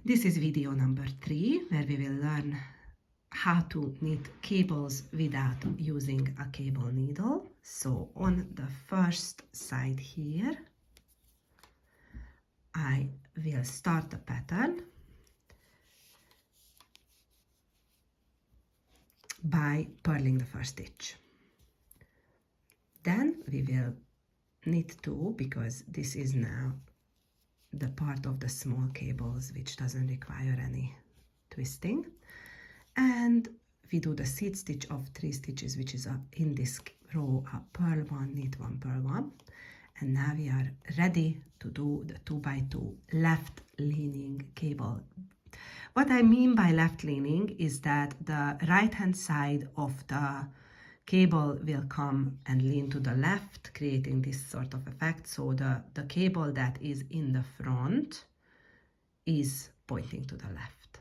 This is video number 3, where we will learn how to knit cables without using a cable needle. So on the first side here, I will start the pattern by purling the first stitch. Then we will knit 2, because this is now the part of the small cables which doesn't require any twisting, and we do the seed stitch of 3 stitches, which is in this row a purl 1, knit 1, purl 1, and now we are ready to do the 2 by 2 left leaning cable. What I mean by left leaning is that the right hand side of the cable will come and lean to the left, creating this sort of effect. So the cable that is in the front is pointing to the left.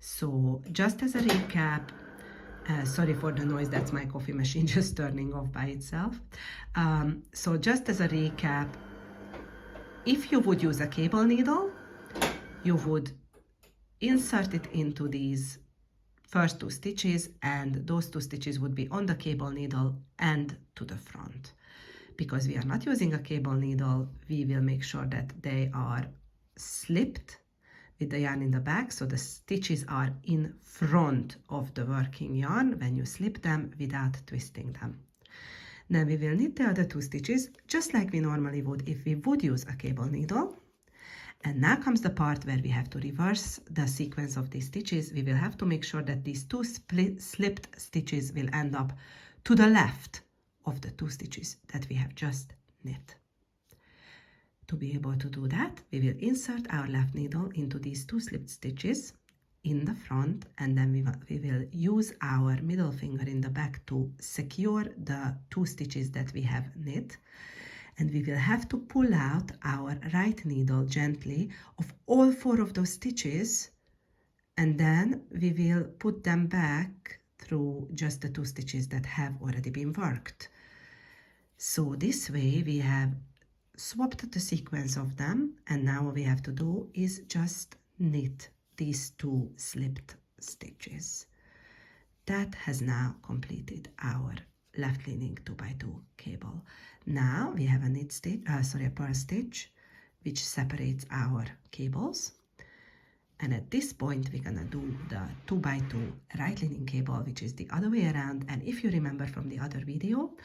So just as a recap, sorry for the noise, that's my coffee machine just turning off by itself. So just as a recap, if you would use a cable needle, you would insert it into these first 2 stitches, and those 2 stitches would be on the cable needle and to the front. Because we are not using a cable needle, we will make sure that they are slipped with the yarn in the back, so the stitches are in front of the working yarn when you slip them without twisting them. Then we will knit the other 2 stitches just like we normally would if we would use a cable needle. And now comes the part where we have to reverse the sequence of these stitches. We will have to make sure that these 2 slipped stitches will end up to the left of the 2 stitches that we have just knit. To be able to do that, we will insert our left needle into these 2 slipped stitches in the front, and then we will use our middle finger in the back to secure the 2 stitches that we have knit. And we will have to pull out our right needle gently of all 4 of those stitches, and then we will put them back through just the 2 stitches that have already been worked. So this way we have swapped the sequence of them, and now what we have to do is just knit these 2 slipped stitches. That has now completed our left leaning 2 by 2 cable. Now we have a knit stitch, a purl stitch, which separates our cables. And at this point, we're gonna do the 2 by 2 right leaning cable, which is the other way around. And if you remember from the other video,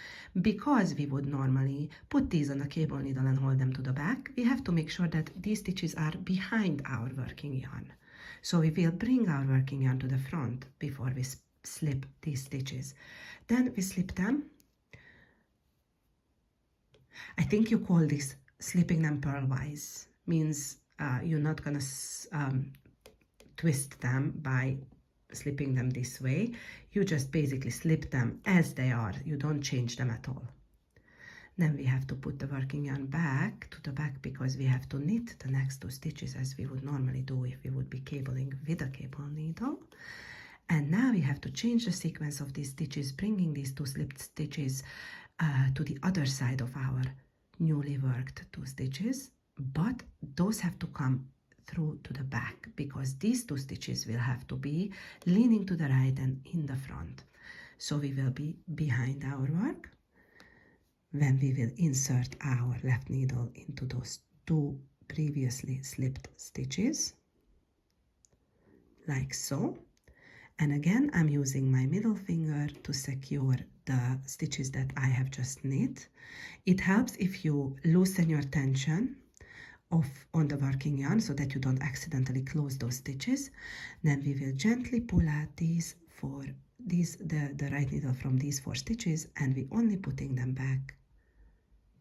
because we would normally put these on a cable needle and hold them to the back, we have to make sure that these stitches are behind our working yarn. So we will bring our working yarn to the front before we slip these stitches. Then we slip them. I think you call this slipping them purlwise. Means you're not gonna twist them by slipping them this way. You just basically slip them as they are. You don't change them at all. Then we have to put the working yarn back to the back, because we have to knit the next 2 stitches as we would normally do if we would be cabling with a cable needle. And now we have to change the sequence of these stitches, bringing these 2 slipped stitches to the other side of our newly worked 2 stitches, but those have to come through to the back, because these 2 stitches will have to be leaning to the right and in the front. So we will be behind our work when we will insert our left needle into those 2 previously slipped stitches, like so. And again, I'm using my middle finger to secure the stitches that I have just knit. It helps if you loosen your tension on the working yarn so that you don't accidentally close those stitches. Then we will gently pull out the right needle from these 4 stitches, and we only putting them back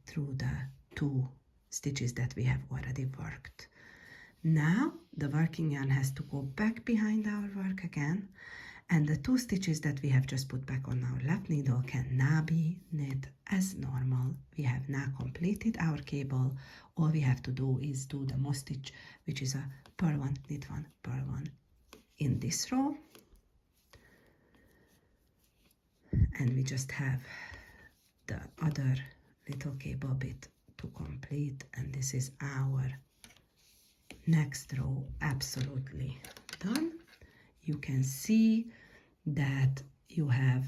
through the 2 stitches that we have already worked. Now the working yarn has to go back behind our work again, and the 2 stitches that we have just put back on our left needle can now be knit as normal. We have now completed our cable. All we have to do is do the moss stitch, which is a purl 1, knit 1, purl 1 in this row. And we just have the other little cable bit to complete, and this is our Next row, absolutely done. You can see that you have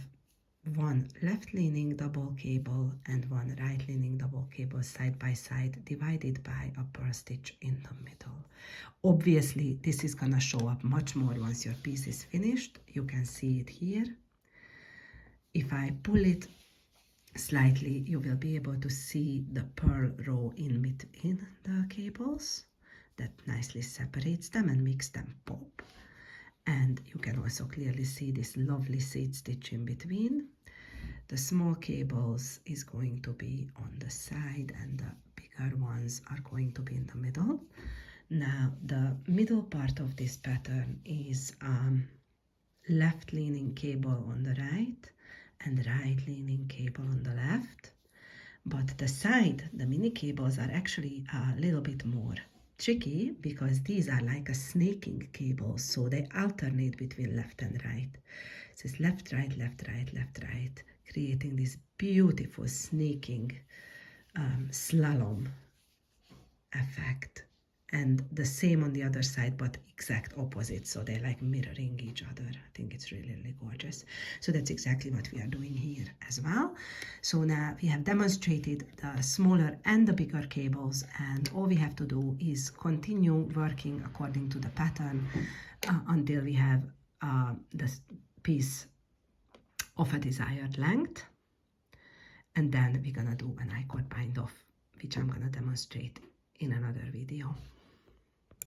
one left-leaning double cable and one right-leaning double cable side by side, divided by a purl stitch in the middle. Obviously, this is gonna show up much more once your piece is finished. You can see it here. If I pull it slightly, you will be able to see the purl row in between the cables that nicely separates them and makes them pop. And you can also clearly see this lovely seed stitch in between. The small cables is going to be on the side and the bigger ones are going to be in the middle. Now the middle part of this pattern is left-leaning cable on the right and right-leaning cable on the left. But the side, the mini cables are actually a little bit more tricky because these are like a snaking cable, so they alternate between left and right. So it's left, right, left, right, left, right, creating this beautiful snaking slalom effect. And the same on the other side, but exact opposite, so they're like mirroring each other. I think it's really, really gorgeous. So that's exactly what we are doing here as well. So now we have demonstrated the smaller and the bigger cables, and all we have to do is continue working according to the pattern until we have the piece of a desired length. And then we're gonna do an I-cord bind off, which I'm gonna demonstrate in another video.